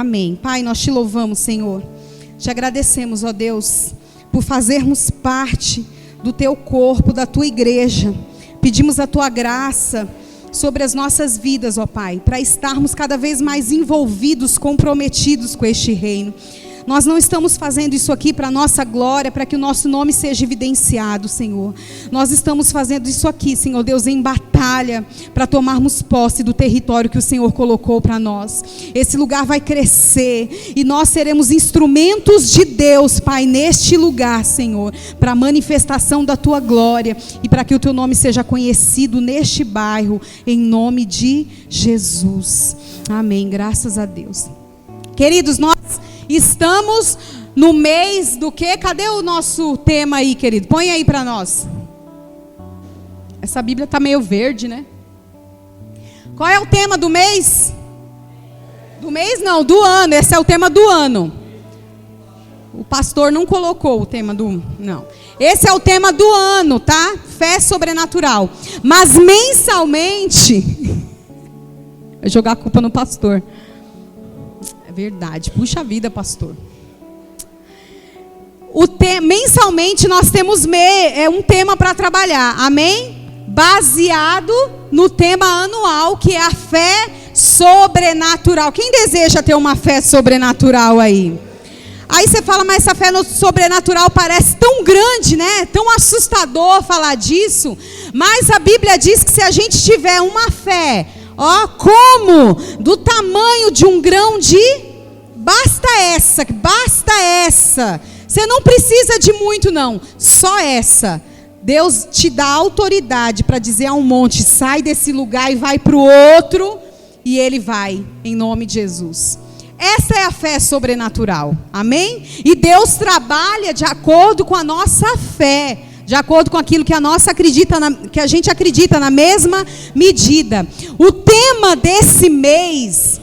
Amém. Pai, nós te louvamos, Senhor. Te agradecemos, ó Deus, por fazermos parte do teu corpo, da tua igreja. Pedimos a tua graça sobre as nossas vidas, ó Pai, para estarmos cada vez mais envolvidos, comprometidos com este reino. Nós não estamos fazendo isso aqui para a nossa glória, para que o nosso nome seja evidenciado, Senhor. Nós estamos fazendo isso aqui, Senhor Deus, em batalha, para tomarmos posse do território que o Senhor colocou para nós. Esse lugar vai crescer e nós seremos instrumentos de Deus, Pai, neste lugar, Senhor, para a manifestação da tua glória e para que o teu nome seja conhecido neste bairro, em nome de Jesus. Amém. Graças a Deus. Queridos, nós estamos no mês do quê? Cadê o nosso tema aí, querido? Põe aí para nós. Essa Bíblia está meio verde, né? Qual é o tema do mês? Do mês não, do ano. Esse é o tema do ano. O pastor não colocou o tema do... Não. Esse é o tema do ano, tá? Fé sobrenatural. Mas mensalmente... Vai jogar a culpa no pastor. Verdade, puxa vida, pastor. Mensalmente nós temos um tema para trabalhar, amém? Baseado no tema anual, que é a fé sobrenatural. Quem deseja ter uma fé sobrenatural aí? Aí você fala, mas essa fé sobrenatural parece tão grande, né? Tão assustador falar disso. Mas a Bíblia diz que se a gente tiver uma fé, ó, como? Do tamanho de um grão de... Basta essa. Você não precisa de muito não, só essa. Deus te dá autoridade para dizer a um monte, sai desse lugar e vai para o outro. E ele vai, em nome de Jesus. Essa é a fé sobrenatural, amém? E Deus trabalha de acordo com a nossa fé, de acordo com aquilo que que a gente acredita na mesma medida. O tema desse mês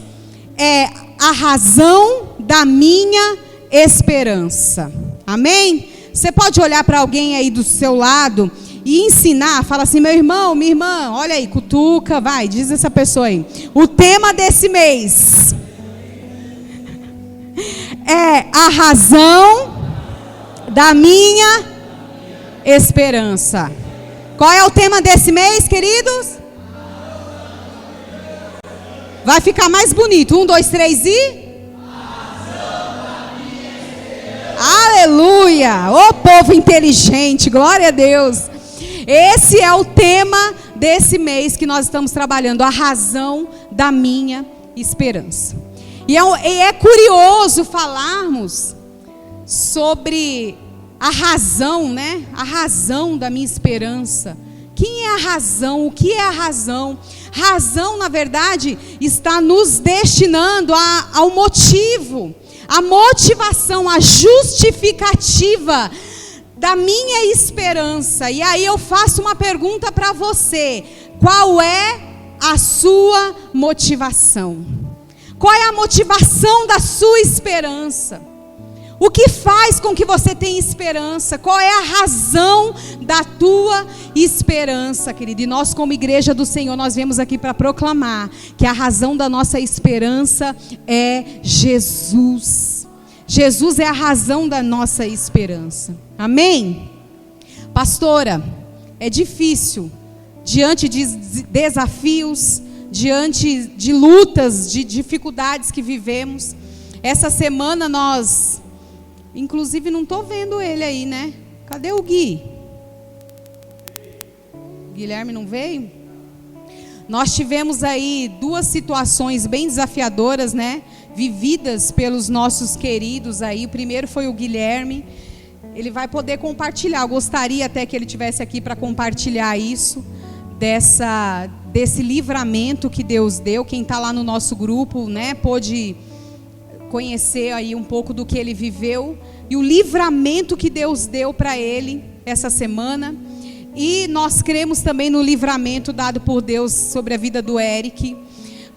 é a razão da minha esperança. Amém? Você pode olhar para alguém aí do seu lado e ensinar, fala assim, meu irmão, minha irmã, olha aí, cutuca, vai, diz essa pessoa aí. O tema desse mês é a razão da minha esperança. Qual é o tema desse mês, queridos? Vai ficar mais bonito. 1, 2, 3 e... Aleluia! Ô povo inteligente, glória a Deus. Esse é o tema desse mês que nós estamos trabalhando. A razão da minha esperança. E é curioso falarmos sobre a razão, né? A razão da minha esperança. Quem é a razão? O que é a razão? Razão, na verdade, está nos destinando ao motivo, a motivação, a justificativa da minha esperança. E aí eu faço uma pergunta para você: qual é a sua motivação? Qual é a motivação da sua esperança? O que faz com que você tenha esperança? Qual é a razão da tua esperança, querido? E nós, como igreja do Senhor, nós viemos aqui para proclamar que a razão da nossa esperança é Jesus. Jesus é a razão da nossa esperança. Amém? Pastora, é difícil, diante de desafios, diante de lutas, de dificuldades que vivemos. Essa semana nós... Inclusive, não estou vendo ele aí, né? Cadê o Gui? Guilherme não veio? Nós tivemos aí 2 situações bem desafiadoras, né? Vividas pelos nossos queridos aí. O primeiro foi o Guilherme. Ele vai poder compartilhar. Eu gostaria até que ele estivesse aqui para compartilhar isso. Desse livramento que Deus deu. Quem está lá no nosso grupo, né? Pôde conhecer aí um pouco do que ele viveu e o livramento que Deus deu para ele essa semana. E nós cremos também no livramento dado por Deus sobre a vida do Eric,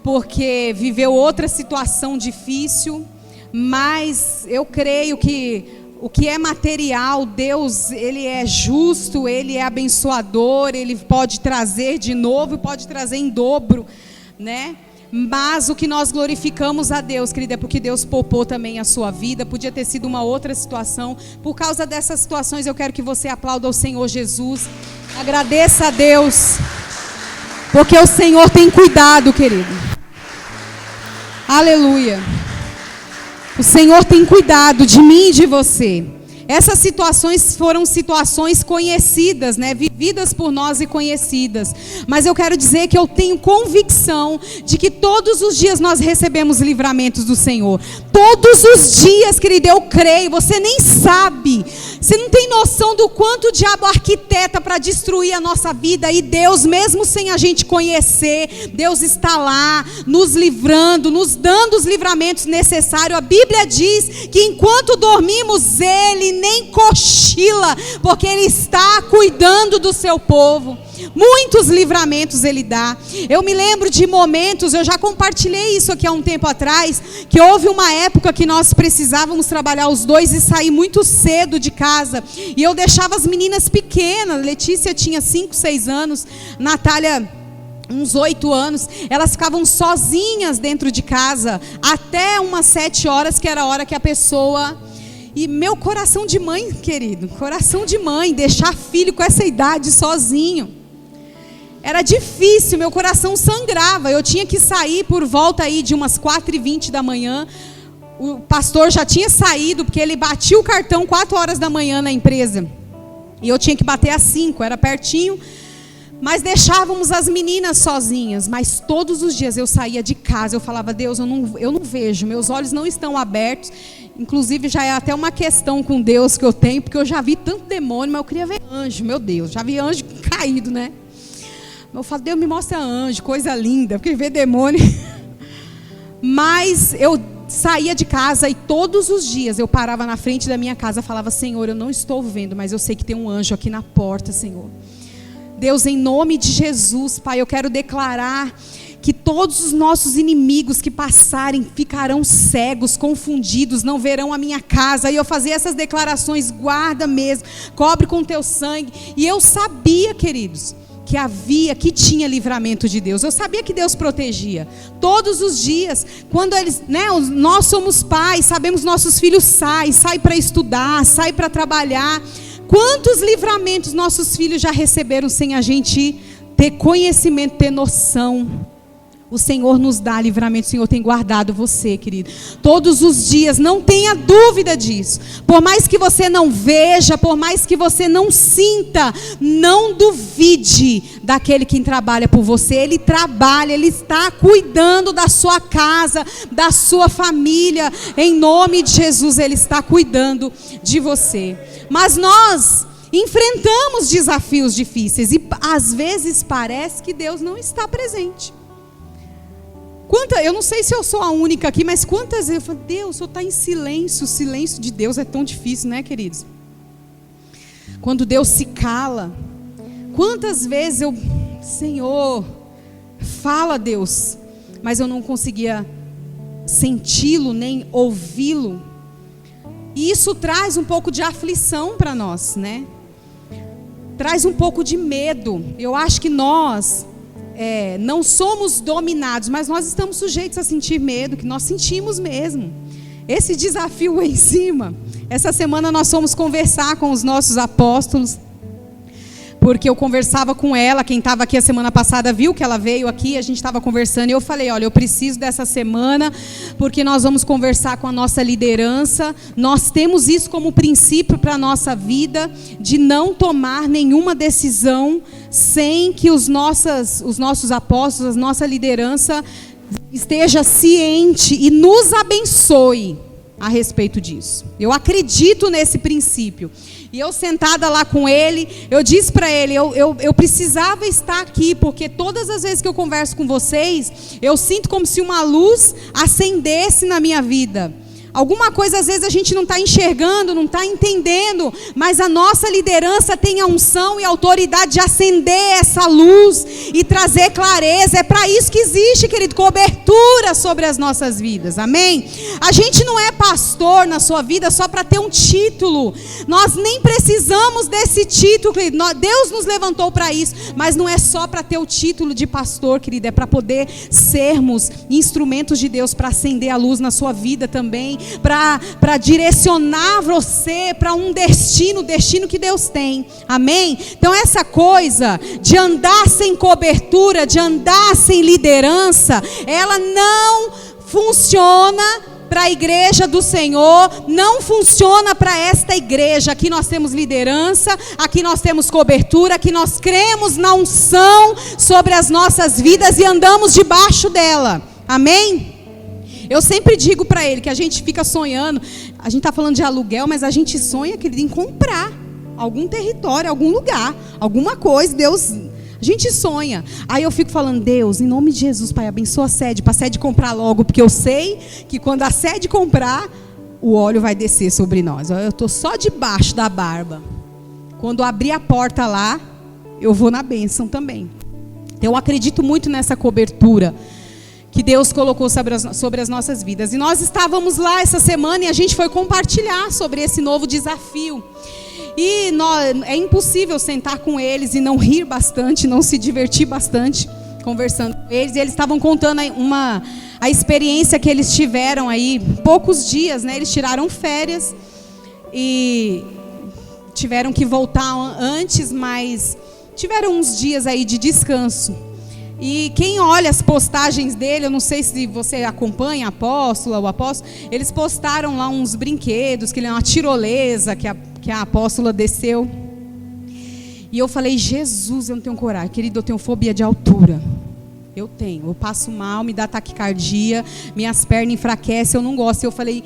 porque viveu outra situação difícil, mas eu creio que o que é material, Deus, Ele é justo, Ele é abençoador, Ele pode trazer de novo, pode trazer em dobro, né? Mas o que nós glorificamos a Deus, querida, é porque Deus poupou também a sua vida. Podia ter sido uma outra situação. Por causa dessas situações, eu quero que você aplaude ao Senhor Jesus. Agradeça a Deus, porque o Senhor tem cuidado, querido. Aleluia. O Senhor tem cuidado de mim e de você. Essas situações foram situações conhecidas, né? Vividas por nós e conhecidas. Mas eu quero dizer que eu tenho convicção de que todos os dias nós recebemos livramentos do Senhor. Todos os dias, querido, eu creio. Você nem sabe. Você não tem noção do quanto o diabo arquiteta para destruir a nossa vida. E Deus, mesmo sem a gente conhecer, Deus está lá, nos livrando, nos dando os livramentos necessários. A Bíblia diz que enquanto dormimos, Ele nem cochila, porque Ele está cuidando do seu povo. Muitos livramentos Ele dá. Eu me lembro de momentos, eu já compartilhei isso aqui há um tempo atrás, que houve uma época que nós precisávamos trabalhar os dois e sair muito cedo de casa. E eu deixava as meninas pequenas. Letícia tinha 5, 6 anos, Natália uns 8 anos. Elas ficavam sozinhas dentro de casa até umas 7 horas, que era a hora que a pessoa... E meu coração de mãe, querido, coração de mãe, deixar filho com essa idade sozinho. Era difícil, meu coração sangrava. Eu tinha que sair por volta aí de umas 4h20 da manhã. O pastor já tinha saído, porque ele batia o cartão 4 horas da manhã na empresa. E eu tinha que bater às 5, era pertinho. Mas deixávamos as meninas sozinhas. Mas todos os dias eu saía de casa, eu falava: Deus, eu não vejo, meus olhos não estão abertos. Inclusive já é até uma questão com Deus que eu tenho, porque eu já vi tanto demônio, mas eu queria ver anjo, meu Deus, já vi anjo caído, né? Eu falo: Deus, me mostra anjo, coisa linda, porque ver demônio. Mas eu saía de casa e todos os dias eu parava na frente da minha casa e falava: Senhor, eu não estou vendo, mas eu sei que tem um anjo aqui na porta, Senhor. Deus, em nome de Jesus, Pai, eu quero declarar que todos os nossos inimigos que passarem ficarão cegos, confundidos, não verão a minha casa. E eu fazia essas declarações: guarda mesmo, cobre com teu sangue. E eu sabia, queridos, que tinha livramento de Deus. Eu sabia que Deus protegia. Todos os dias, quando eles, né, nós somos pais, sabemos nossos filhos saem para estudar, saem para trabalhar. Quantos livramentos nossos filhos já receberam sem a gente ter conhecimento, ter noção? O Senhor nos dá livramento, o Senhor tem guardado você, querido. Todos os dias, não tenha dúvida disso. Por mais que você não veja, por mais que você não sinta, não duvide daquele que trabalha por você. Ele trabalha, Ele está cuidando da sua casa, da sua família. Em nome de Jesus, Ele está cuidando de você. Mas nós enfrentamos desafios difíceis e às vezes parece que Deus não está presente. Eu não sei se eu sou a única aqui, mas quantas vezes eu falo: Deus, o Senhor está em silêncio. O silêncio de Deus é tão difícil, né, queridos? Quando Deus se cala. Quantas vezes Senhor, fala, Deus, mas eu não conseguia senti-lo, nem ouvi-lo. E isso traz um pouco de aflição para nós, né? Traz um pouco de medo. Eu acho que nós... não somos dominados, mas nós estamos sujeitos a sentir medo, que nós sentimos mesmo. Esse desafio em cima, essa semana nós fomos conversar com os nossos apóstolos, porque eu conversava com ela, quem estava aqui a semana passada viu que ela veio aqui, a gente estava conversando, e eu falei: olha, eu preciso dessa semana, porque nós vamos conversar com a nossa liderança. Nós temos isso como princípio para a nossa vida, de não tomar nenhuma decisão sem que os nossos apóstolos, a nossa liderança esteja ciente e nos abençoe a respeito disso. Eu acredito nesse princípio. E eu sentada lá com ele, eu disse para ele: eu precisava estar aqui, porque todas as vezes que eu converso com vocês, eu sinto como se uma luz acendesse na minha vida. Alguma coisa às vezes a gente não está enxergando, não está entendendo, mas a nossa liderança tem a unção e a autoridade de acender essa luz e trazer clareza. É para isso que existe, querido, cobertura sobre as nossas vidas, amém? A gente não é pastor na sua vida só para ter um título. Nós nem precisamos desse título, querido. Deus nos levantou para isso, mas não é só para ter o título de pastor, querido, é para poder sermos instrumentos de Deus para acender a luz na sua vida também, para direcionar você para um destino, o destino que Deus tem, amém? Então essa coisa de andar sem cobertura, de andar sem liderança, ela não funciona para a igreja do Senhor, não funciona para esta igreja. Aqui nós temos liderança, aqui nós temos cobertura, aqui nós cremos na unção sobre as nossas vidas e andamos debaixo dela, amém? Eu sempre digo para ele que a gente fica sonhando, a gente está falando de aluguel, mas a gente sonha, querido, em comprar algum território, algum lugar, alguma coisa. Deus, a gente sonha. Aí eu fico falando, Deus, em nome de Jesus, Pai, abençoa a sede, para a sede comprar logo, porque eu sei que quando a sede comprar, o óleo vai descer sobre nós. Eu estou só debaixo da barba. Quando abrir a porta lá, eu vou na bênção também. Eu acredito muito nessa cobertura que Deus colocou sobre as nossas vidas. E nós estávamos lá essa semana e a gente foi compartilhar sobre esse novo desafio. E é impossível sentar com eles e não rir bastante, não se divertir bastante conversando com eles. E eles estavam contando a experiência que eles tiveram aí, poucos dias, né? Eles tiraram férias e tiveram que voltar antes, mas tiveram uns dias aí de descanso. E quem olha as postagens dele, eu não sei se você acompanha a apóstola, o apóstolo, eles postaram lá uns brinquedos, que ele é uma tirolesa que a apóstola desceu. E eu falei, Jesus, eu não tenho coragem, querido, eu tenho fobia de altura. Eu passo mal, me dá taquicardia, minhas pernas enfraquecem, eu não gosto. Eu falei,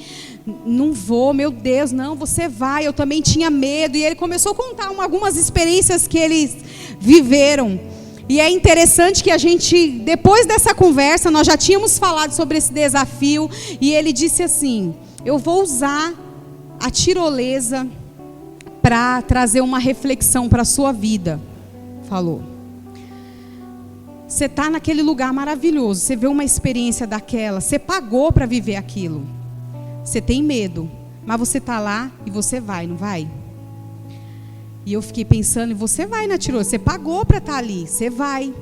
não vou, meu Deus, não, você vai. Eu também tinha medo. E ele começou a contar algumas experiências que eles viveram. E é interessante que a gente, depois dessa conversa, nós já tínhamos falado sobre esse desafio. E ele disse assim, eu vou usar a tirolesa para trazer uma reflexão para a sua vida. Falou. Você está naquele lugar maravilhoso, você vê uma experiência daquela, você pagou para viver aquilo. Você tem medo, mas você está lá e você vai, não vai? E eu fiquei pensando, você vai na tirolesa, você pagou para estar ali, você vai.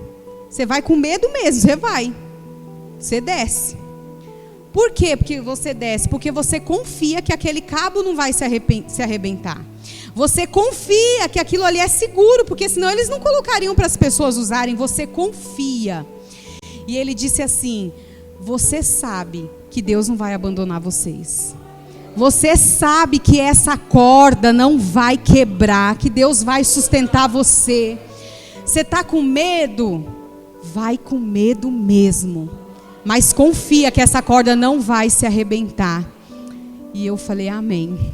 Você vai com medo mesmo, você vai. Você desce. Por quê? Porque você desce? Porque você confia que aquele cabo não vai se arrebentar. Você confia que aquilo ali é seguro, porque senão eles não colocariam para as pessoas usarem. Você confia. E ele disse assim, você sabe que Deus não vai abandonar vocês. Você sabe que essa corda não vai quebrar, que Deus vai sustentar você. Você está com medo? Vai com medo mesmo. Mas confia que essa corda não vai se arrebentar. E eu falei, amém.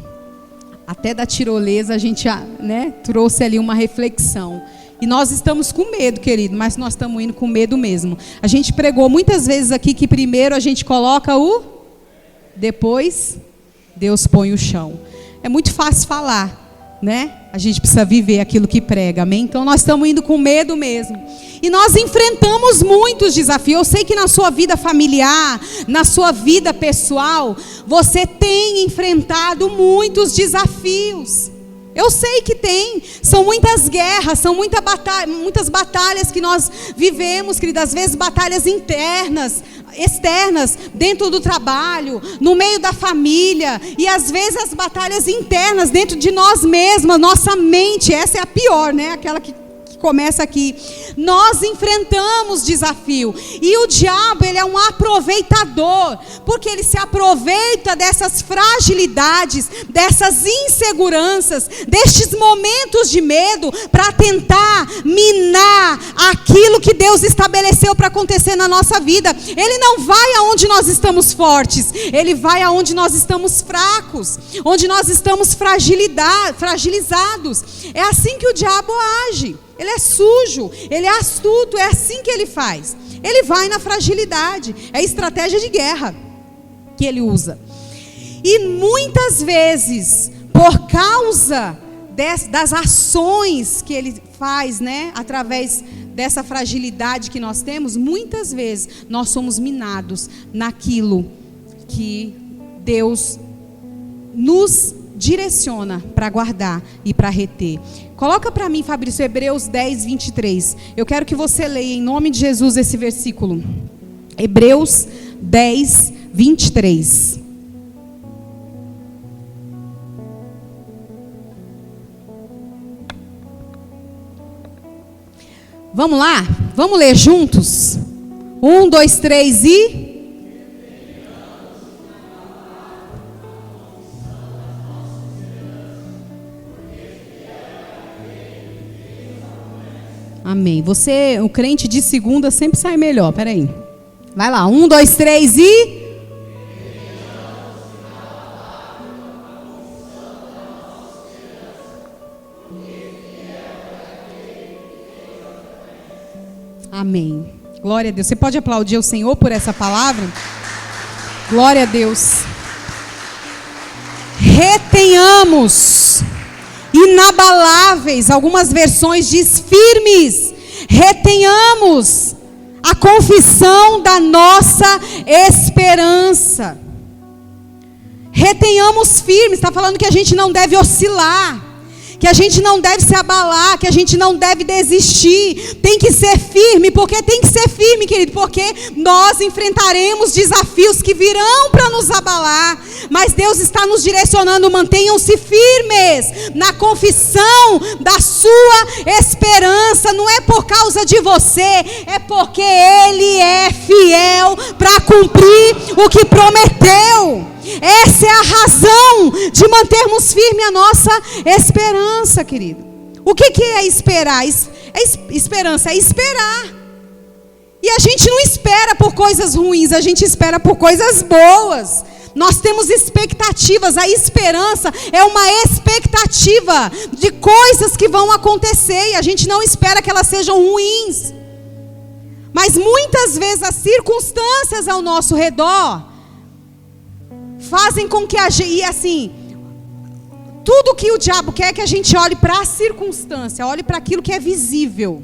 Até da tirolesa a gente, né, trouxe ali uma reflexão. E nós estamos com medo, querido, mas nós estamos indo com medo mesmo. A gente pregou muitas vezes aqui que primeiro a gente coloca depois Deus põe o chão. É muito fácil falar, né? A gente precisa viver aquilo que prega, amém? Então nós estamos indo com medo mesmo. E nós enfrentamos muitos desafios. Eu sei que na sua vida familiar, na sua vida pessoal, você tem enfrentado muitos desafios. Eu sei que tem. São muitas guerras, são muitas batalhas que nós vivemos, querida. Às vezes batalhas internas, externas, dentro do trabalho, no meio da família. E às vezes as batalhas internas dentro de nós mesmos, nossa mente. Essa é a pior, né? Aquela que começa aqui. Nós enfrentamos desafio. E o diabo, ele é um aproveitador. Porque ele se aproveita dessas fragilidades, dessas inseguranças, destes momentos de medo, para tentar minar aquilo que Deus estabeleceu para acontecer na nossa vida. Ele não vai aonde nós estamos fortes. Ele vai aonde nós estamos fracos. Onde nós estamos fragilizados. É assim que o diabo age. Ele é sujo, ele é astuto, é assim que ele faz. Ele vai na fragilidade, é estratégia de guerra que ele usa. E muitas vezes, por causa das ações que ele faz, né, através dessa fragilidade que nós temos, muitas vezes nós somos minados naquilo que Deus nos direciona para guardar e para reter. Coloca para mim, Fabrício, Hebreus 10, 23. Eu quero que você leia em nome de Jesus esse versículo. Hebreus 10, 23. Vamos lá? Vamos ler juntos? 1, 2, 3 e... Amém. Você, o crente de segunda sempre sai melhor. Peraí. Vai lá. 1, 2, 3 e... Amém. Glória a Deus. Você pode aplaudir o Senhor por essa palavra? Glória a Deus. Retenhamos, inabaláveis, algumas versões diz firmes. Retenhamos a confissão da nossa esperança. Retenhamos firmes. Está falando que a gente não deve oscilar, que a gente não deve se abalar, que a gente não deve desistir. Tem que ser firme. Por que tem que ser firme, querido? Porque nós enfrentaremos desafios que virão para nos abalar. Mas Deus está nos direcionando. Mantenham-se firmes na confissão da sua esperança. Não é por causa de você, é porque Ele é fiel para cumprir o que prometeu. Essa é a razão de mantermos firme a nossa esperança, querido. O que é esperar? Esperança é esperar. E a gente não espera por coisas ruins, a gente espera por coisas boas. Nós temos expectativas. A esperança é uma expectativa de coisas que vão acontecer, e a gente não espera que elas sejam ruins. Mas muitas vezes as circunstâncias ao nosso redor fazem com que a gente, e assim, tudo que o diabo quer é que a gente olhe para a circunstância, olhe para aquilo que é visível,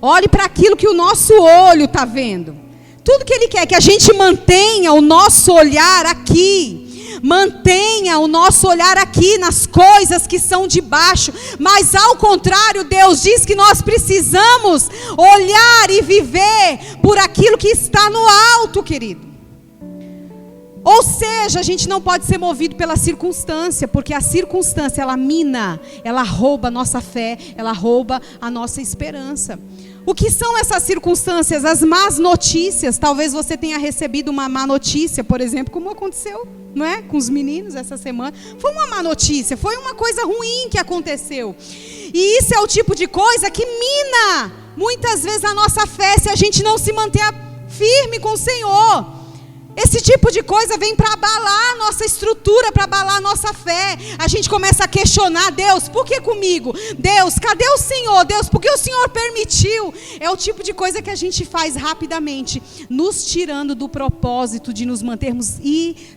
olhe para aquilo que o nosso olho está vendo. Tudo que ele quer é que a gente mantenha o nosso olhar aqui, mantenha o nosso olhar aqui nas coisas que são de baixo. Mas ao contrário, Deus diz que nós precisamos olhar e viver por aquilo que está no alto, querido. Ou seja, a gente não pode ser movido pela circunstância, porque a circunstância, ela mina, ela rouba a nossa fé, ela rouba a nossa esperança. O que são essas circunstâncias? As más notícias. Talvez você tenha recebido uma má notícia, por exemplo, como aconteceu, não é? Com os meninos essa semana. Foi uma má notícia, foi uma coisa ruim que aconteceu. E isso é o tipo de coisa que mina, muitas vezes, a nossa fé, se a gente não se manter firme com o Senhor. Esse tipo de coisa vem para abalar a nossa estrutura, para abalar a nossa fé. A gente começa a questionar: Deus, por que comigo? Deus, cadê o Senhor? Deus, por que o Senhor permitiu? É o tipo de coisa que a gente faz rapidamente, nos tirando do propósito de nos mantermos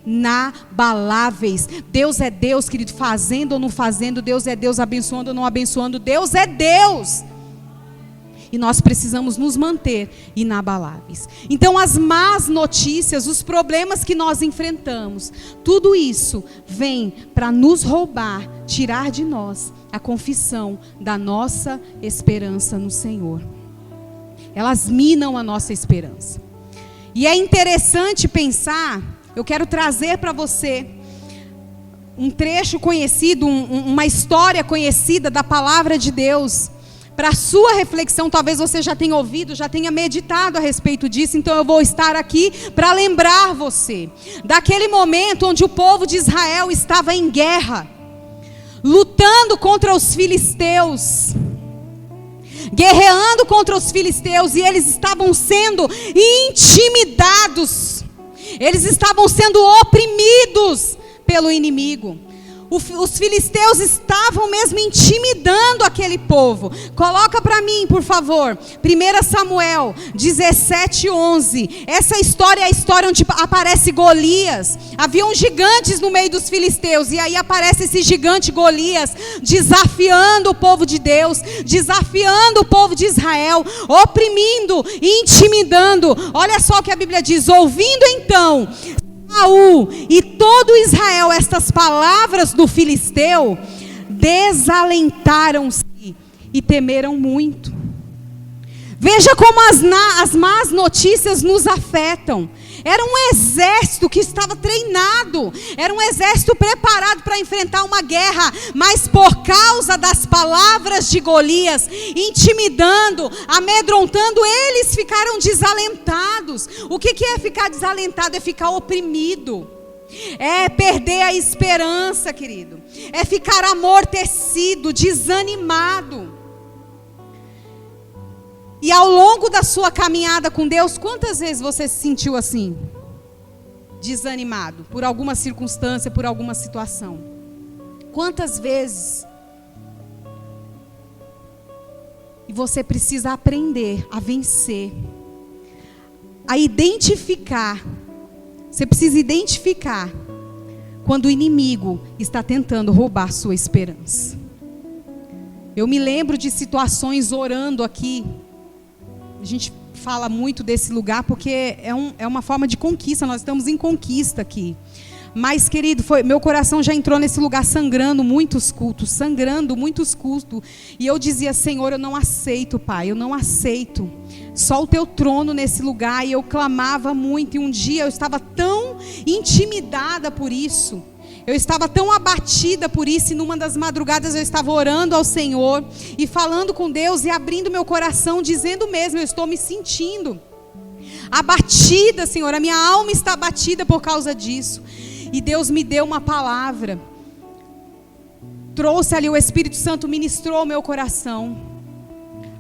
inabaláveis. Deus é Deus, querido, fazendo ou não fazendo. Deus é Deus, abençoando ou não abençoando. Deus é Deus. E nós precisamos nos manter inabaláveis. Então as más notícias, os problemas que nós enfrentamos, tudo isso vem para nos roubar, tirar de nós a confissão da nossa esperança no Senhor. Elas minam a nossa esperança. E é interessante pensar, eu quero trazer para você um trecho conhecido, uma história conhecida da palavra de Deus, para a sua reflexão. Talvez você já tenha ouvido, já tenha meditado a respeito disso. Então eu vou estar aqui para lembrar você daquele momento onde o povo de Israel estava em guerra, lutando contra os filisteus, guerreando contra os filisteus, e eles estavam sendo intimidados, eles estavam sendo oprimidos pelo inimigo. Os filisteus estavam mesmo intimidando aquele povo. Coloca para mim, por favor, 1 Samuel 17:11. Essa história é a história onde aparece Golias. Haviam gigantes no meio dos filisteus, e aí aparece esse gigante Golias, desafiando o povo de Deus, desafiando o povo de Israel, oprimindo e intimidando. Olha só o que a Bíblia diz: ouvindo então Saul e todo Israel estas palavras do filisteu, desalentaram-se e temeram muito. Veja como as más notícias nos afetam. Era um exército que estava treinado, era um exército preparado para enfrentar uma guerra, mas por causa das palavras de Golias, intimidando, amedrontando, eles ficaram desalentados. O que é ficar desalentado? É ficar oprimido, é perder a esperança, querido, é ficar amortecido, desanimado. E ao longo da sua caminhada com Deus, quantas vezes você se sentiu assim? Desanimado por alguma circunstância, por alguma situação? Quantas vezes? E você precisa aprender a vencer, a identificar. Você precisa identificar quando o inimigo está tentando roubar sua esperança. Eu me lembro de situações orando aqui. A gente fala muito desse lugar porque é uma forma de conquista. Nós estamos em conquista aqui. Mas, querido, meu coração já entrou nesse lugar sangrando muitos cultos. E eu dizia: Senhor, eu não aceito, Pai, eu não aceito. Só o teu trono nesse lugar. E eu clamava muito. E um dia eu estava tão intimidada por isso. Eu estava tão abatida por isso, e numa das madrugadas eu estava orando ao Senhor e falando com Deus e abrindo meu coração, dizendo mesmo: eu estou me sentindo abatida, Senhor, a minha alma está abatida por causa disso. E Deus me deu uma palavra, trouxe ali, o Espírito Santo ministrou o meu coração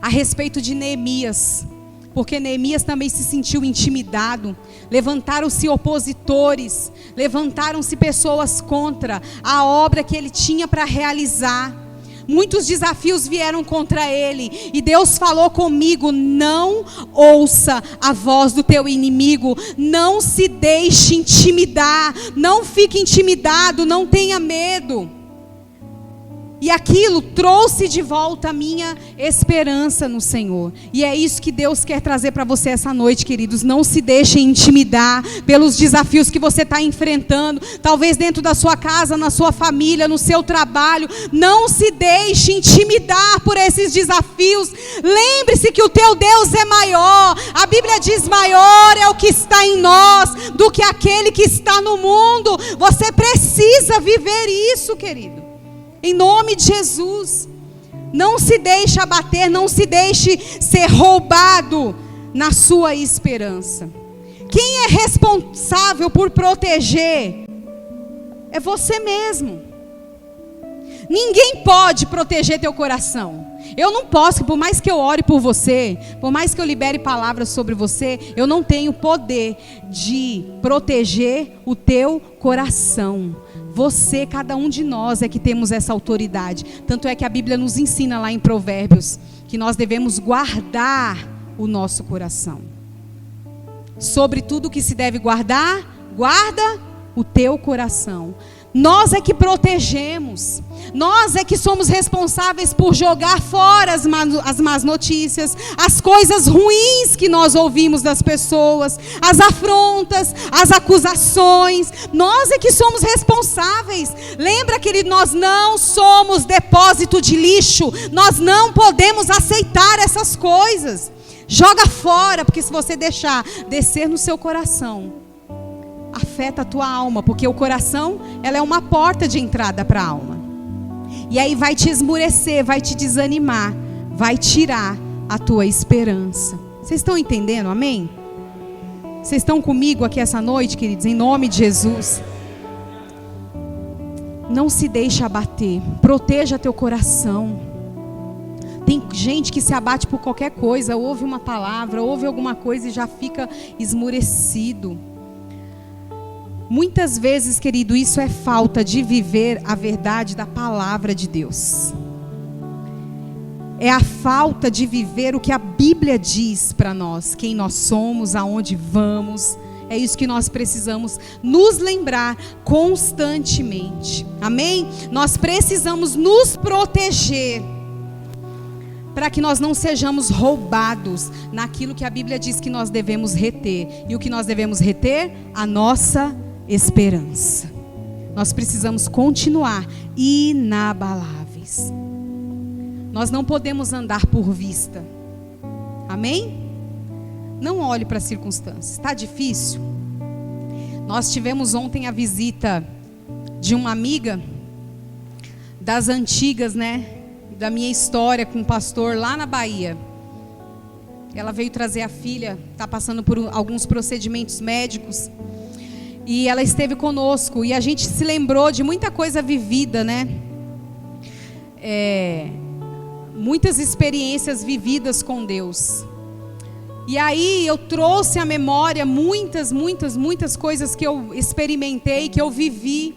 a respeito de Neemias. Porque Neemias também se sentiu intimidado. Levantaram-se opositores, levantaram-se pessoas contra a obra que ele tinha para realizar. Muitos desafios vieram contra ele, e Deus falou comigo: não ouça a voz do teu inimigo, não se deixe intimidar, não fique intimidado, não tenha medo. E aquilo trouxe de volta a minha esperança no Senhor. E é isso que Deus quer trazer para você essa noite, queridos. Não se deixem intimidar pelos desafios que você está enfrentando. Talvez dentro da sua casa, na sua família, no seu trabalho. Não se deixe intimidar por esses desafios. Lembre-se que o teu Deus é maior. A Bíblia diz: maior é o que está em nós do que aquele que está no mundo. Você precisa viver isso, querido. Em nome de Jesus, não se deixe abater, não se deixe ser roubado na sua esperança. Quem é responsável por proteger é você mesmo. Ninguém pode proteger teu coração. Eu não posso, por mais que eu ore por você, por mais que eu libere palavras sobre você, eu não tenho poder de proteger o teu coração. Você, cada um de nós é que temos essa autoridade. Tanto é que a Bíblia nos ensina lá em Provérbios que nós devemos guardar o nosso coração. Sobre tudo que se deve guardar, guarda o teu coração. Nós é que protegemos, nós é que somos responsáveis por jogar fora as más notícias, as coisas ruins que nós ouvimos das pessoas, as afrontas, as acusações. Nós é que somos responsáveis. Lembra, querido, nós não somos depósito de lixo, nós não podemos aceitar essas coisas. Joga fora, porque se você deixar descer no seu coração, afeta a tua alma, porque o coração, ela é uma porta de entrada para a alma. E aí vai te esmurecer, vai te desanimar, vai tirar a tua esperança. Vocês estão entendendo, amém? Vocês estão comigo aqui essa noite, queridos, em nome de Jesus? Não se deixe abater, proteja teu coração. Tem gente que se abate por qualquer coisa, ouve uma palavra, ouve alguma coisa e já fica esmurecido. Muitas vezes, querido, isso é falta de viver a verdade da palavra de Deus. É a falta de viver o que a Bíblia diz para nós, quem nós somos, aonde vamos. É isso que nós precisamos nos lembrar constantemente. Amém? Nós precisamos nos proteger para que nós não sejamos roubados naquilo que a Bíblia diz que nós devemos reter. E o que nós devemos reter? A nossa esperança. Nós precisamos continuar inabaláveis. Nós não podemos andar por vista. Amém? Não olhe para as circunstâncias. Está difícil? Nós tivemos ontem a visita de uma amiga das antigas, né? Da minha história com um pastor lá na Bahia. Ela veio trazer a filha, está passando por alguns procedimentos médicos. E ela esteve conosco. E a gente se lembrou de muita coisa vivida, né? Muitas experiências vividas com Deus. E aí eu trouxe à memória muitas coisas que eu experimentei, que eu vivi.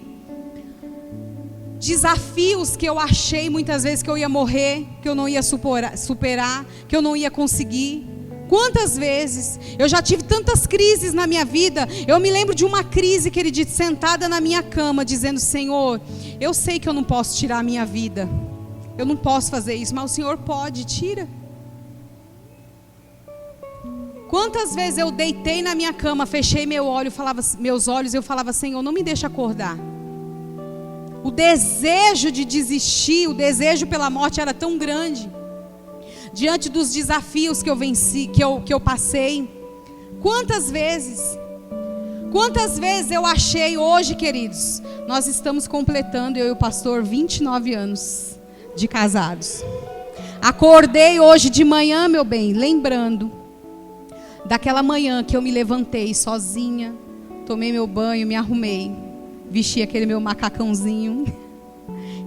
Desafios que eu achei muitas vezes que eu ia morrer, que eu não ia superar, que eu não ia conseguir. Quantas vezes eu já tive tantas crises na minha vida. Eu me lembro de uma crise, querida, sentada na minha cama, dizendo: Senhor, eu sei que eu não posso tirar a minha vida, eu não posso fazer isso, mas o Senhor pode, tira. Quantas vezes eu deitei na minha cama, fechei meus olhos, eu falava: Senhor, não me deixa acordar. O desejo de desistir, o desejo pela morte era tão grande. Diante dos desafios que eu venci, que eu passei. Quantas vezes eu achei hoje, queridos, nós estamos completando, eu e o pastor, 29 anos de casados. Acordei hoje de manhã, meu bem, lembrando daquela manhã que eu me levantei sozinha, tomei meu banho, me arrumei, vesti aquele meu macacãozinho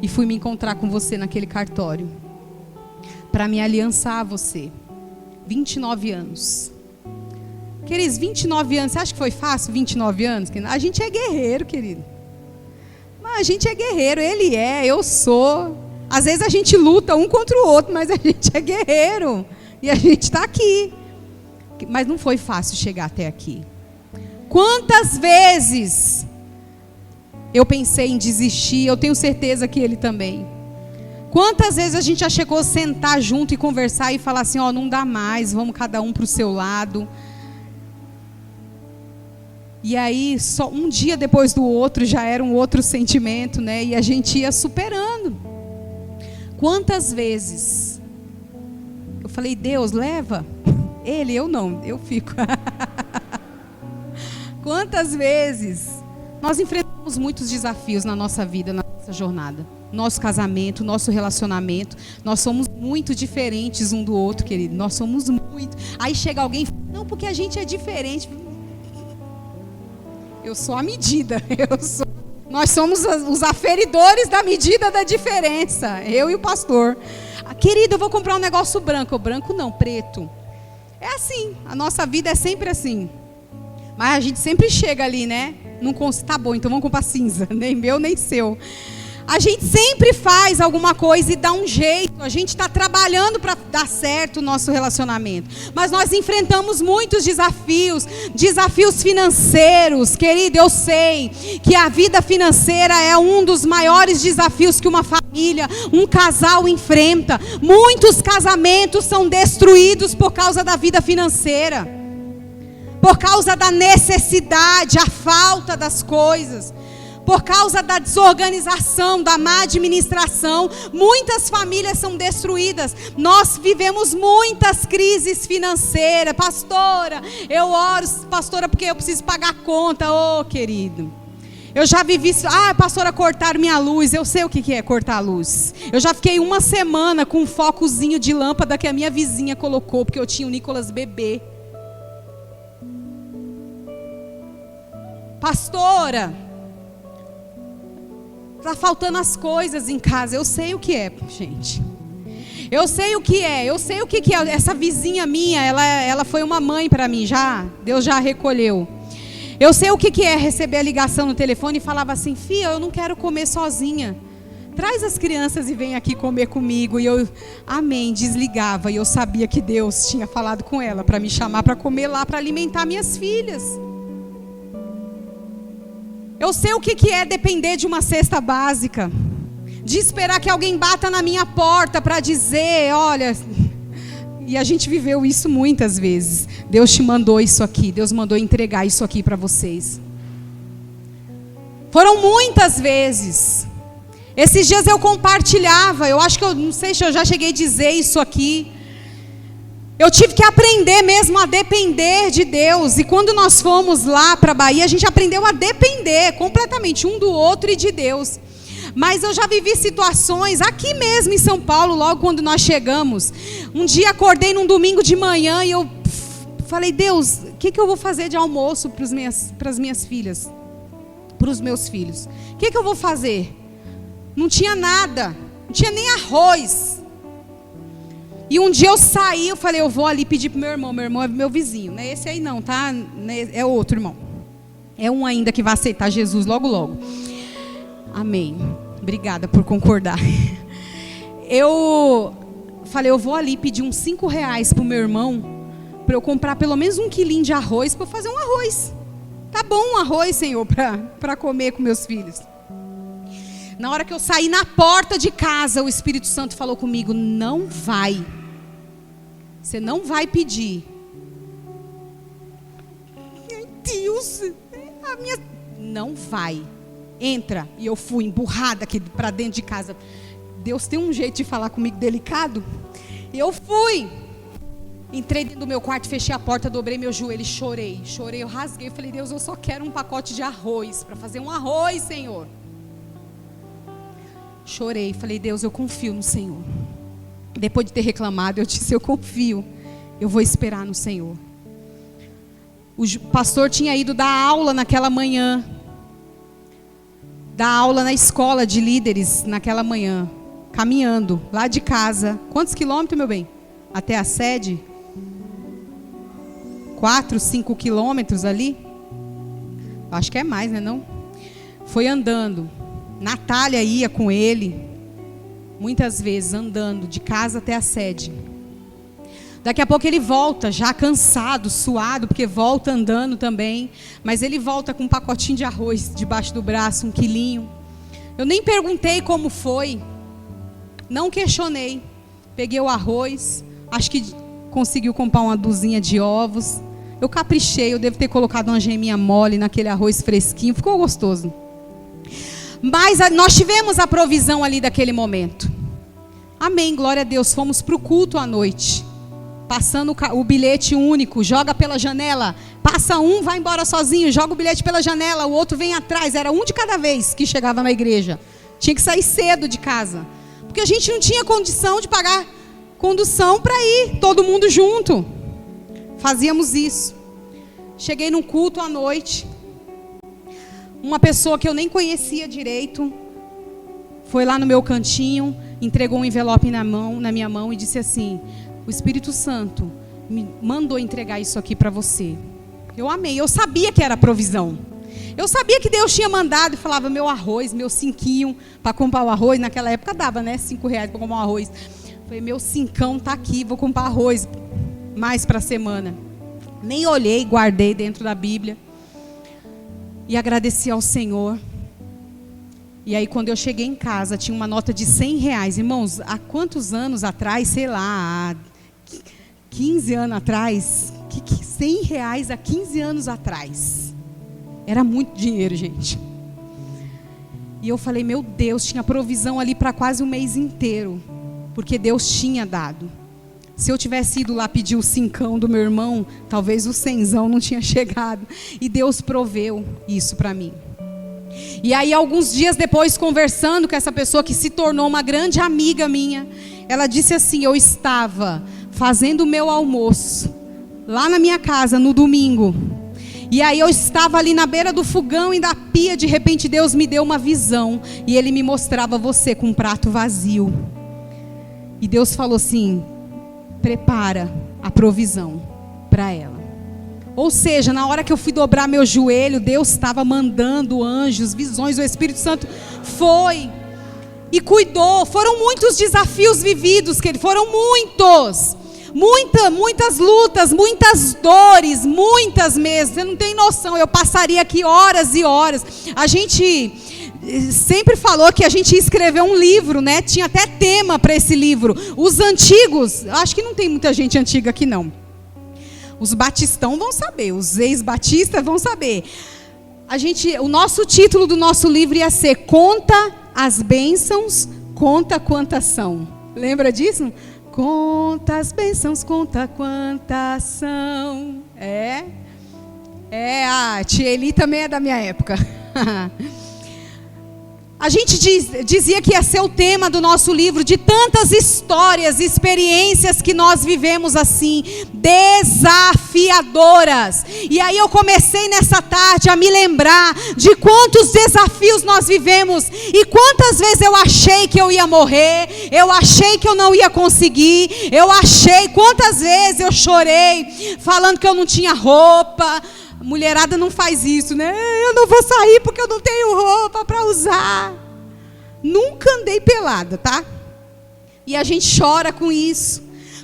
e fui me encontrar com você naquele cartório para me aliançar a você. 29 anos. Queridos, 29 anos, você acha que foi fácil 29 anos? A gente é guerreiro, querido. Mas a gente é guerreiro, ele é, eu sou. Às vezes a gente luta um contra o outro, mas a gente é guerreiro. E a gente está aqui. Mas não foi fácil chegar até aqui. Quantas vezes eu pensei em desistir, eu tenho certeza que ele também. Quantas vezes a gente já chegou a sentar junto e conversar e falar assim: ó, não dá mais, vamos cada um para o seu lado. E aí, só um dia depois do outro, já era um outro sentimento, né? E a gente ia superando. Quantas vezes eu falei: Deus, leva ele, eu não, eu fico. Quantas vezes nós enfrentamos muitos desafios na nossa vida, na nossa jornada. Nosso casamento, nosso relacionamento. Nós somos muito diferentes um do outro, querido. Nós somos muito. Aí chega alguém e fala: não, porque a gente é diferente. Eu sou a medida. Nós somos os aferidores da medida da diferença. Eu e o pastor. Querido, eu vou comprar um negócio branco. Branco não, preto. É assim. A nossa vida é sempre assim. Mas a gente sempre chega ali, né? Não tá bom, então vamos comprar cinza. Nem meu, nem seu. A gente sempre faz alguma coisa e dá um jeito. A gente está trabalhando para dar certo o nosso relacionamento. Mas nós enfrentamos muitos desafios. Desafios financeiros. Querido, eu sei que a vida financeira é um dos maiores desafios que uma família, um casal enfrenta. Muitos casamentos são destruídos por causa da vida financeira. Por causa da necessidade, a falta das coisas. Por causa da desorganização, da má administração, muitas famílias são destruídas. Nós vivemos muitas crises financeiras. Pastora, eu oro, pastora, porque eu preciso pagar a conta. Ô, querido, eu já vivi isso. Ah, pastora, cortaram minha luz. Eu sei o que é cortar a luz. Eu já fiquei uma semana com um focozinho de lâmpada que a minha vizinha colocou, porque eu tinha o Nicolas bebê. Pastora, está faltando as coisas em casa. Eu sei o que é, gente. Eu sei o que é. Eu sei o que é. Essa vizinha minha, ela foi uma mãe para mim já. Deus já recolheu. Eu sei o que é receber a ligação no telefone e falava assim: filha, eu não quero comer sozinha. Traz as crianças e vem aqui comer comigo. E eu, amém, desligava. E eu sabia que Deus tinha falado com ela para me chamar para comer lá, para alimentar minhas filhas. Eu sei o que é depender de uma cesta básica. De esperar que alguém bata na minha porta para dizer, olha... E a gente viveu isso muitas vezes. Deus te mandou isso aqui. Deus mandou entregar isso aqui para vocês. Foram muitas vezes. Esses dias eu compartilhava. Eu acho que eu não sei se eu já cheguei a dizer isso aqui. Eu tive que aprender mesmo a depender de Deus. E quando nós fomos lá para a Bahia, a gente aprendeu a depender completamente um do outro e de Deus. Mas eu já vivi situações aqui mesmo em São Paulo, logo quando nós chegamos. Um dia acordei num domingo de manhã e eu falei: Deus, o que eu vou fazer de almoço para as minhas filhas? Para os meus filhos? O que eu vou fazer? Não tinha nada, não tinha nem arroz. E um dia eu saí, eu falei: eu vou ali pedir para o meu irmão é meu vizinho. Não é esse aí não, tá? É outro irmão. É um ainda que vai aceitar Jesus logo logo. Amém. Obrigada por concordar. Eu falei: eu vou ali pedir uns R$5 para o meu irmão, para eu comprar pelo menos 1 quilinho de arroz, para eu fazer um arroz. Tá bom um arroz, Senhor, para comer com meus filhos. Na hora que eu saí na porta de casa, o Espírito Santo falou comigo: não vai. Você não vai pedir. Meu Deus, não vai. Entra. E eu fui emburrada aqui para dentro de casa. Deus tem um jeito de falar comigo delicado. E eu fui. Entrei dentro do meu quarto, fechei a porta, dobrei meu joelho e chorei. Chorei, eu rasguei. Falei: Deus, eu só quero um pacote de arroz, para fazer um arroz, Senhor. Chorei, falei: Deus, eu confio no Senhor. Depois de ter reclamado, eu disse: eu confio. Eu vou esperar no Senhor. O pastor tinha ido dar aula naquela manhã. Dar aula na escola de líderes naquela manhã, caminhando lá de casa. Quantos quilômetros, meu bem? Até a sede? 4, 5 quilômetros ali? Acho que é mais, né não? Foi andando. Natália ia com ele, muitas vezes andando de casa até a sede. Daqui a pouco ele volta, já cansado, suado, porque volta andando também. Mas ele volta com um pacotinho de arroz debaixo do braço, 1 quilinho. Eu nem perguntei como foi. Não questionei. Peguei o arroz. Acho que conseguiu comprar uma dúzia de ovos. Eu caprichei, eu devo ter colocado uma geminha mole naquele arroz fresquinho. Ficou gostoso. Mas nós tivemos a provisão ali daquele momento. Amém, glória a Deus. Fomos para o culto à noite. Passando o bilhete único, joga pela janela. Passa um, vai embora sozinho, joga o bilhete pela janela, o outro vem atrás. Era um de cada vez que chegava na igreja. Tinha que sair cedo de casa. Porque a gente não tinha condição de pagar condução para ir, todo mundo junto. Fazíamos isso. Cheguei num culto à noite. Uma pessoa que eu nem conhecia direito foi lá no meu cantinho, entregou um envelope na minha mão e disse assim: o Espírito Santo me mandou entregar isso aqui para você. Eu amei, eu sabia que era provisão. Eu sabia que Deus tinha mandado e falava: meu arroz, meu 5 para comprar o arroz. Naquela época dava, né? R$5 para comprar um arroz. Falei: meu 5 tá aqui, vou comprar arroz mais para a semana. Nem olhei, guardei dentro da Bíblia. E agradeci ao Senhor. E aí quando eu cheguei em casa, tinha uma nota de R$100. Irmãos, há quantos anos atrás? Sei lá, há 15 anos atrás. R$100 há 15 anos atrás. Era muito dinheiro, gente. E eu falei: meu Deus, tinha provisão ali para quase um mês inteiro. Porque Deus tinha dado. Se eu tivesse ido lá pedir o 5 do meu irmão, talvez o 100 não tinha chegado. E Deus proveu isso para mim. E aí, alguns dias depois, conversando com essa pessoa que se tornou uma grande amiga minha, ela disse assim: eu estava fazendo o meu almoço lá na minha casa no domingo. E aí eu estava ali na beira do fogão e da pia, de repente Deus me deu uma visão. E Ele me mostrava você com um prato vazio. E Deus falou assim: prepara a provisão para ela. Ou seja, na hora que eu fui dobrar meu joelho, Deus estava mandando anjos, visões, o Espírito Santo foi e cuidou. Foram muitos desafios vividos, querido, foram muitos. Muitas lutas, muitas dores, muitas mesmo. Você não tem noção, eu passaria aqui horas e horas. A gente sempre falou que a gente ia escrever um livro, né? Tinha até tema para esse livro. Os antigos, acho que não tem muita gente antiga aqui não. Os batistão vão saber, os ex-batistas vão saber. O nosso título do nosso livro ia ser Conta as Bênçãos, Conta Quantas São. Lembra disso? Conta as bênçãos, conta quantas são. A tia Eli também é da minha época. A gente dizia que ia ser o tema do nosso livro, de tantas histórias, experiências que nós vivemos assim, desafiadoras. E aí eu comecei nessa tarde a me lembrar de quantos desafios nós vivemos e quantas vezes eu achei que eu ia morrer, eu achei que eu não ia conseguir, quantas vezes eu chorei falando que eu não tinha roupa. Mulherada não faz isso, né? Eu não vou sair porque eu não tenho roupa para usar. Nunca andei pelada, tá? E a gente chora com isso.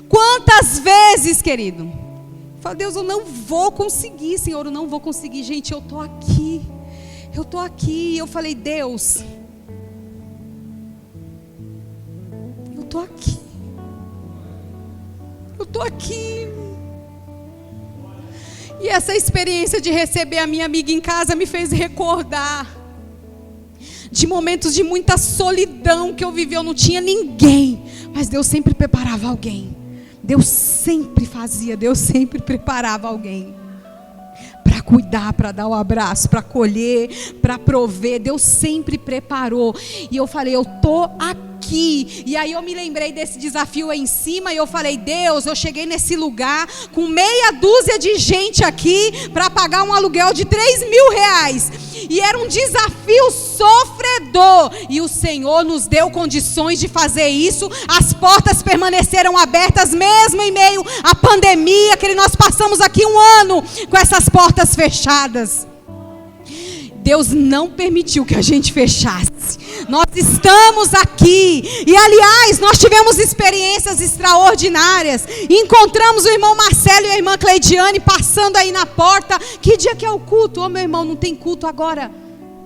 Quantas vezes, querido? Fala, Deus, eu não vou conseguir, Senhor, eu não vou conseguir. Gente, eu tô aqui. Eu falei, Deus, eu tô aqui. E essa experiência de receber a minha amiga em casa me fez recordar de momentos de muita solidão que eu vivi. Eu não tinha ninguém, mas Deus sempre preparava alguém. Deus sempre fazia, Deus sempre preparava alguém para cuidar, para dar o abraço, para acolher, para prover. Deus sempre preparou. E eu falei, eu tô aqui. E aí eu me lembrei desse desafio aí em cima e eu falei, Deus, eu cheguei nesse lugar com meia dúzia de gente aqui para pagar um aluguel de 3.000 reais. E era um desafio sofredor. E o Senhor nos deu condições de fazer isso. As portas permaneceram abertas mesmo em meio à pandemia, que nós passamos aqui 1 ano com essas portas fechadas. Deus não permitiu que a gente fechasse. Nós estamos aqui. E aliás, nós tivemos experiências extraordinárias. Encontramos o irmão Marcelo e a irmã Cleidiane passando aí na porta. Que dia que é o culto? Ô, meu irmão, não tem culto agora,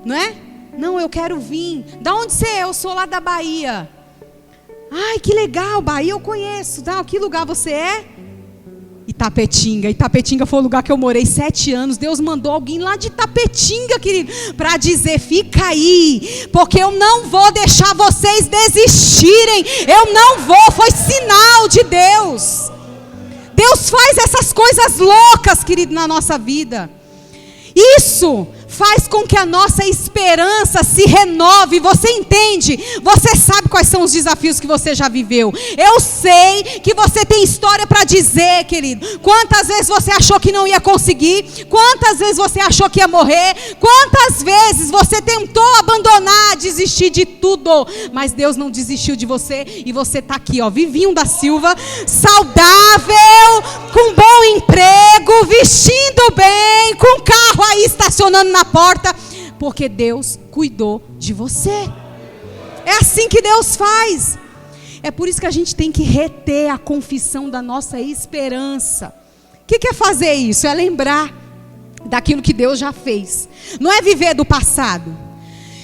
não é? Não, eu quero vir. Da onde você é? Eu sou lá da Bahia. Ai, que legal, Bahia eu conheço. Tá? Que lugar você é? Itapetinga. Itapetinga foi o lugar que eu morei 7 anos. Deus mandou alguém lá de Itapetinga, querido, para dizer, fica aí, porque eu não vou deixar vocês desistirem. Eu não vou, foi sinal de Deus. Deus faz essas coisas loucas, querido, na nossa vida. Isso faz com que a nossa esperança se renove. Você entende? Você sabe quais são os desafios que você já viveu. Eu sei que você tem história para dizer, querido. Quantas vezes você achou que não ia conseguir? Quantas vezes você achou que ia morrer? Quantas vezes você tentou abandonar, desistir de tudo? Mas Deus não desistiu de você. E você está aqui, ó, Vivinho da Silva, saudável, com bom emprego, vestindo bem, com carro aí estacionando na porta, porque Deus cuidou de você. É assim que Deus faz. É por isso que a gente tem que reter a confissão da nossa esperança. O que é fazer isso? É lembrar daquilo que Deus já fez. Não é viver do passado.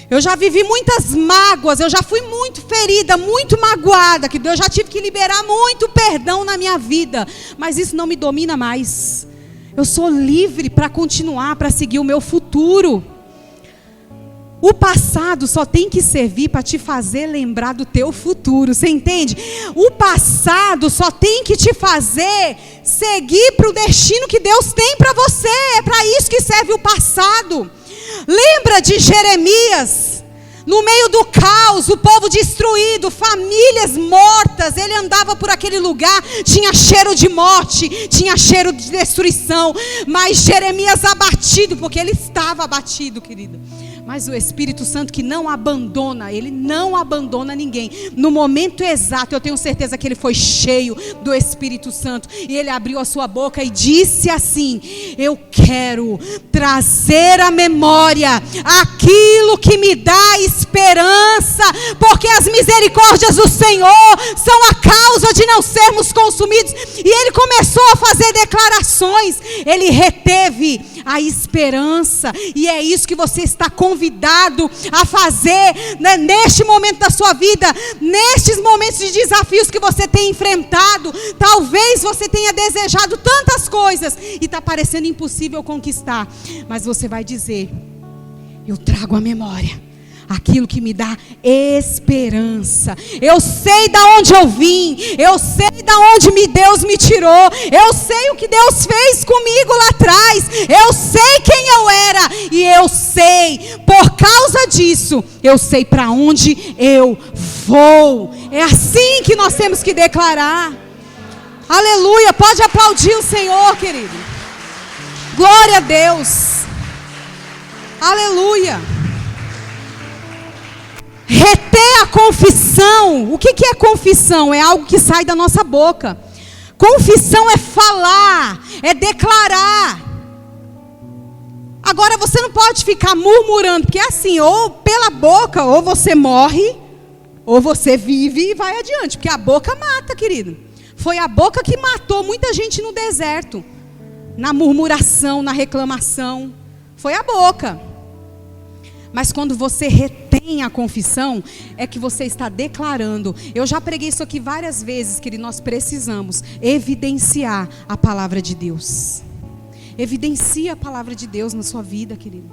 Eu já vivi muitas mágoas, eu já fui muito ferida, muito magoada, que Deus já tive que liberar muito perdão na minha vida, mas isso não me domina mais. Eu sou livre para continuar, para seguir o meu futuro. O passado só tem que servir para te fazer lembrar do teu futuro, você entende? O passado só tem que te fazer seguir para o destino que Deus tem para você. É para isso que serve o passado. Lembra de Jeremias? No meio do caos, o povo destruído, famílias mortas, ele andava por aquele lugar, tinha cheiro de morte, tinha cheiro de destruição, mas Jeremias abatido, porque ele estava abatido, querido, Mas o Espírito Santo que não abandona, ele não abandona ninguém. No momento exato, eu tenho certeza que ele foi cheio do Espírito Santo. E ele abriu a sua boca e disse assim: eu quero trazer à memória aquilo que me dá esperança, porque as misericórdias do Senhor são a causa de não sermos consumidos. E ele começou a fazer declarações, ele reteve a esperança, e é isso que você está convidado a fazer, né, neste momento da sua vida, nestes momentos de desafios que você tem enfrentado. Talvez você tenha desejado tantas coisas e está parecendo impossível conquistar, mas você vai dizer: eu trago à memória aquilo que me dá esperança. Eu sei de onde eu vim, eu sei de onde Deus me tirou, eu sei o que Deus fez comigo lá atrás, eu sei quem eu era, e eu sei, por causa disso, eu sei para onde eu vou. É assim que nós temos que declarar. Aleluia, pode aplaudir o Senhor, querido. Glória a Deus. Aleluia. Reter a confissão. O que é confissão? É algo que sai da nossa boca. Confissão é falar, é declarar. Agora você não pode ficar murmurando, porque é assim, ou pela boca, ou você morre, ou você vive e vai adiante, porque a boca mata, querido. Foi a boca que matou muita gente no deserto, na murmuração, na reclamação. Foi a boca. Mas quando você retém a confissão, é que você está declarando. Eu já preguei isso aqui várias vezes, que nós precisamos evidenciar a palavra de Deus. Evidencia a palavra de Deus na sua vida, querido.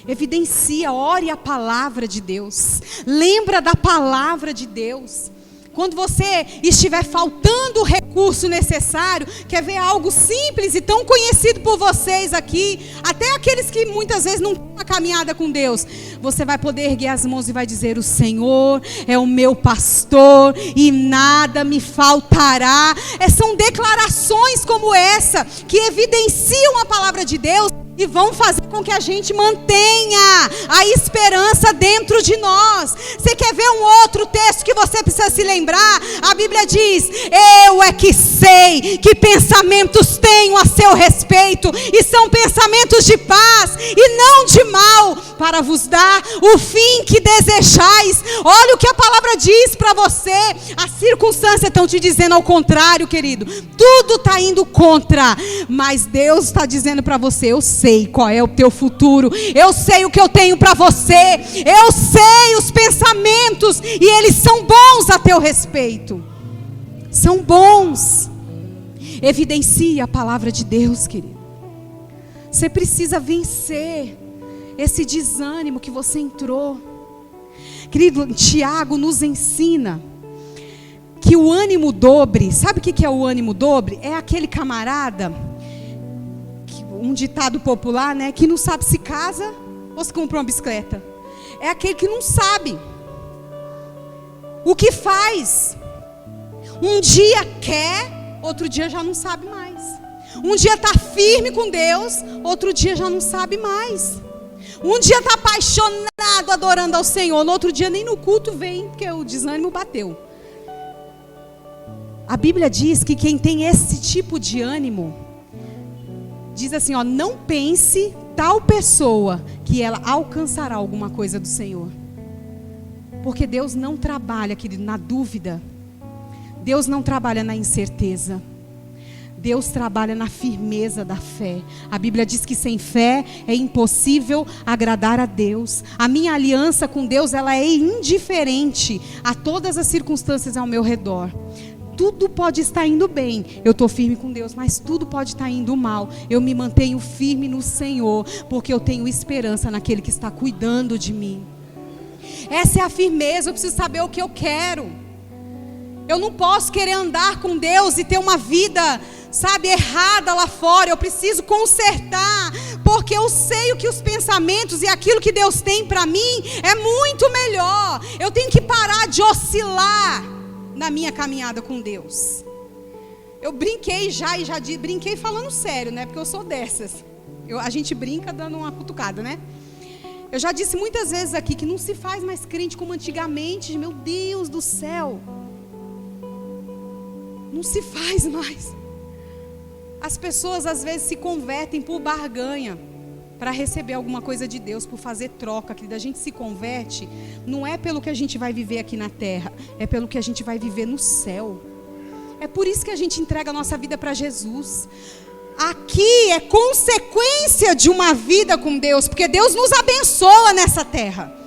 Evidencia, ore a palavra de Deus. Lembra da palavra de Deus. Quando você estiver faltando o recurso necessário, quer ver algo simples e tão conhecido por vocês aqui, até aqueles que muitas vezes não têm uma caminhada com Deus, você vai poder erguer as mãos e vai dizer: o Senhor é o meu pastor e nada me faltará. São declarações como essa que evidenciam a palavra de Deus e vão fazer com que a gente mantenha a esperança dentro de nós. Você quer ver um outro texto que você precisa se lembrar? A Bíblia diz: eu é que sei que pensamentos tenho a seu respeito, e são pensamentos de paz e não de mal, para vos dar o fim que desejais. Olha o que a palavra diz para você. As circunstâncias estão te dizendo ao contrário, querido. Tudo está indo contra, mas Deus está dizendo para você: eu sei qual é o teu futuro, eu sei o que eu tenho para você, eu sei os pensamentos, e eles são bons a teu respeito, são bons. Evidencia a palavra de Deus, querido. Você precisa vencer esse desânimo que você entrou, querido. Tiago nos ensina que o ânimo dobre, sabe o que é o ânimo dobre? É aquele camarada, um ditado popular, né, que não sabe se casa ou se compra uma bicicleta. É aquele que não sabe o que faz. Um dia quer, outro dia já não sabe mais. Um dia está firme com Deus, outro dia já não sabe mais. Um dia está apaixonado, adorando ao Senhor, no outro dia nem no culto vem, porque o desânimo bateu. A Bíblia diz que quem tem esse tipo de ânimo, diz assim, ó: não pense tal pessoa que ela alcançará alguma coisa do Senhor. Porque Deus não trabalha, querido, na dúvida. Deus não trabalha na incerteza. Deus trabalha na firmeza da fé. A Bíblia diz que sem fé é impossível agradar a Deus. A minha aliança com Deus, ela é indiferente a todas as circunstâncias ao meu redor. Tudo pode estar indo bem, eu estou firme com Deus, mas tudo pode estar indo mal. Eu me mantenho firme no Senhor, porque eu tenho esperança naquele que está cuidando de mim. Essa é a firmeza. Eu preciso saber o que eu quero. Eu não posso querer andar com Deus e ter uma vida, sabe, errada lá fora. Eu preciso consertar, porque eu sei o que os pensamentos e aquilo que Deus tem para mim é muito melhor. Eu tenho que parar de oscilar na minha caminhada com Deus. Eu brinquei brinquei falando sério, né? Porque eu sou dessas. A gente brinca dando uma cutucada, né? Eu já disse muitas vezes aqui que não se faz mais crente como antigamente. Meu Deus do céu. Não se faz mais. As pessoas às vezes se convertem por barganha, para receber alguma coisa de Deus, por fazer troca. Querida, a gente se converte, não é pelo que a gente vai viver aqui na terra, é pelo que a gente vai viver no céu. É por isso que a gente entrega a nossa vida para Jesus. Aqui é consequência de uma vida com Deus, porque Deus nos abençoa nessa terra.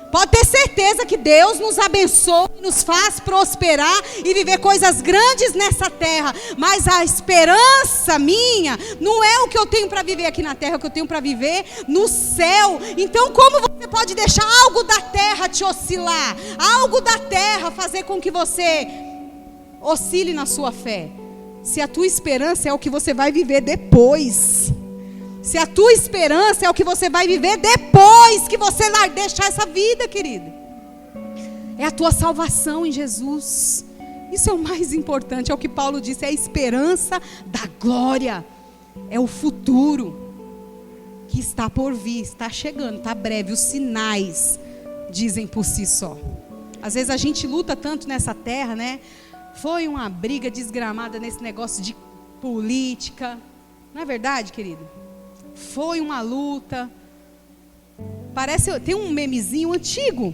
Pode ter certeza que Deus nos abençoa, nos faz prosperar e viver coisas grandes nessa terra. Mas a esperança minha não é o que eu tenho para viver aqui na terra, é o que eu tenho para viver no céu. Então como você pode deixar algo da terra te oscilar? Algo da terra fazer com que você oscile na sua fé? Se a tua esperança é o que você vai viver depois. Se a tua esperança é o que você vai viver depois que você deixar essa vida, querido. É a tua salvação em Jesus. Isso é o mais importante, é o que Paulo disse, é a esperança da glória. É o futuro que está por vir, está chegando, está breve. Os sinais dizem por si só. Às vezes a gente luta tanto nessa terra, né? Foi uma briga desgramada nesse negócio de política. Não é verdade, querido? Foi uma luta. Parece, tem um memezinho antigo.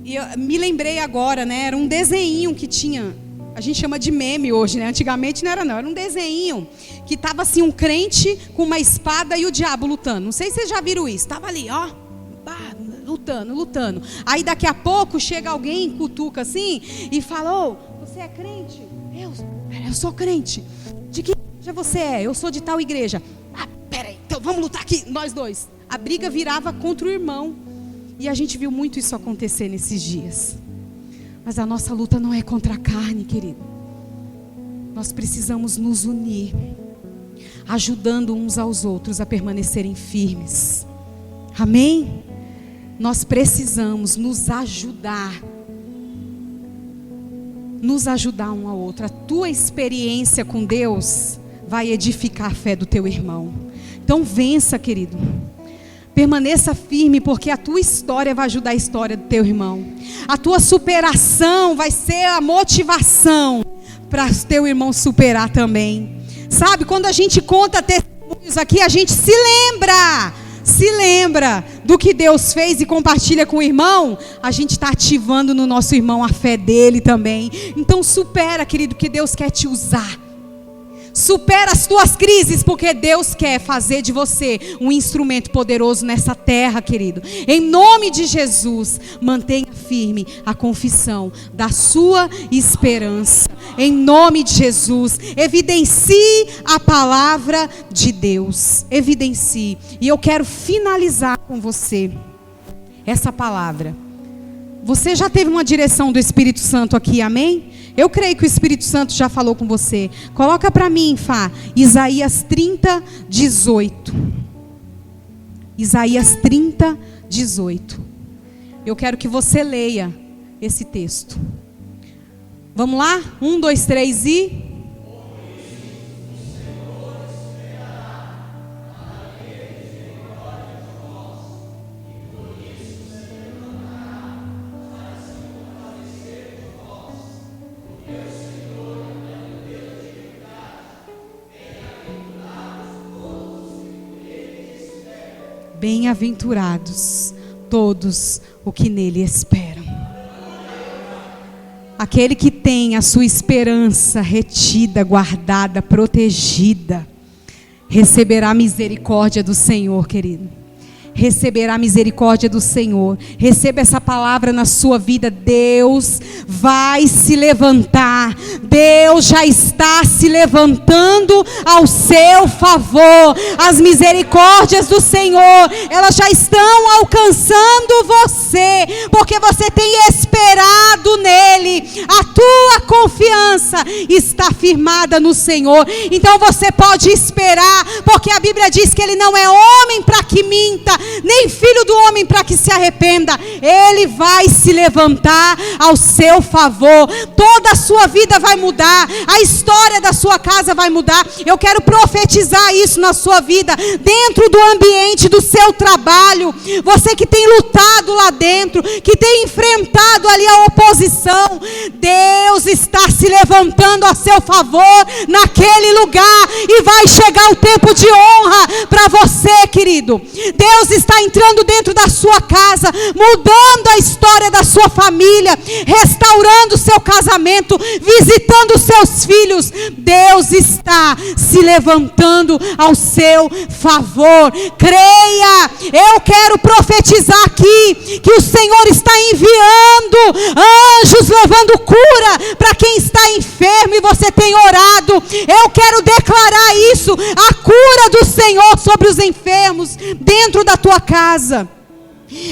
E eu me lembrei agora, né? Era um desenho que tinha. A gente chama de meme hoje, né? Antigamente não era não. Era um desenho que estava assim um crente com uma espada e o diabo lutando. Não sei se vocês já viram isso. Estava ali, ó. Lutando. Aí daqui a pouco chega alguém, cutuca assim e fala: ô, você é crente? Eu sou crente. De que igreja você é? Eu sou de tal igreja. Ah, peraí, então vamos lutar aqui, nós dois. A briga virava contra o irmão. E a gente viu muito isso acontecer nesses dias. Mas a nossa luta não é contra a carne, querido. Nós precisamos nos unir, ajudando uns aos outros a permanecerem firmes. Amém? Nós precisamos nos ajudar um ao outro. A tua experiência com Deus vai edificar a fé do teu irmão. Então vença, querido. Permaneça firme, porque a tua história vai ajudar a história do teu irmão. A tua superação vai ser a motivação para o teu irmão superar também. Sabe, quando a gente conta testemunhos aqui, a gente se lembra do que Deus fez e compartilha com o irmão, a gente está ativando no nosso irmão a fé dele também. Então supera, querido, que Deus quer te usar. Supera as tuas crises, porque Deus quer fazer de você um instrumento poderoso nessa terra, querido. Em nome de Jesus, mantenha firme a confissão da sua esperança. Em nome de Jesus, evidencie a palavra de Deus. Evidencie. E eu quero finalizar com você essa palavra. Você já teve uma direção do Espírito Santo aqui, amém? Eu creio que o Espírito Santo já falou com você. Coloca para mim, Fá, Isaías 30, 18. Isaías 30, 18. Eu quero que você leia esse texto. Vamos lá? 1, 2, 3 e... Bem-aventurados todos os que nele esperam. Aquele que tem a sua esperança retida, guardada, protegida, receberá a misericórdia do Senhor, querido. Receberá a misericórdia do Senhor. Receba essa palavra na sua vida. Deus vai se levantar. Deus já está se levantando ao seu favor. As misericórdias do Senhor, elas já estão alcançando você, porque você tem esperado nele. A tua confiança está firmada no Senhor. Então você pode esperar, porque a Bíblia diz que ele não é homem para que minta, nem filho do homem para que se arrependa. Ele vai se levantar ao seu favor. Toda a sua vida vai mudar, a história da sua casa vai mudar. Eu quero profetizar isso na sua vida, dentro do ambiente do seu trabalho. Você que tem lutado lá dentro, que tem enfrentado ali a oposição, Deus está se levantando a seu favor naquele lugar, e vai chegar o tempo de honra para você, querido. Deus está entrando dentro da sua casa, mudando a história da sua família, restaurando o seu casamento, visitando os seus filhos. Deus está se levantando ao seu favor. Creia. Eu quero profetizar aqui que o Senhor está enviando anjos levando cura para quem está enfermo e você tem orado. Eu quero declarar isso, a cura do Senhor sobre os enfermos dentro da tua casa.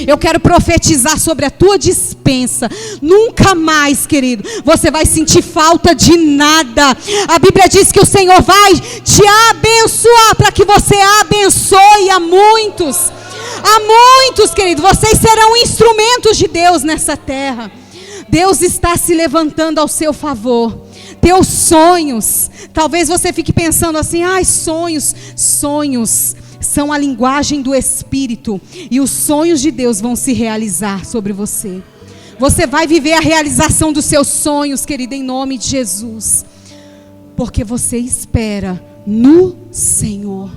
Eu quero profetizar sobre a tua despensa. Nunca mais, querido, você vai sentir falta de nada. A Bíblia diz que o Senhor vai te abençoar para que você abençoe a muitos. A muitos, querido, vocês serão instrumentos de Deus nessa terra. Deus está se levantando ao seu favor. Teus sonhos, talvez você fique pensando assim, sonhos são a linguagem do Espírito, e os sonhos de Deus vão se realizar sobre você. Você vai viver a realização dos seus sonhos, querida, em nome de Jesus, porque você espera no Senhor.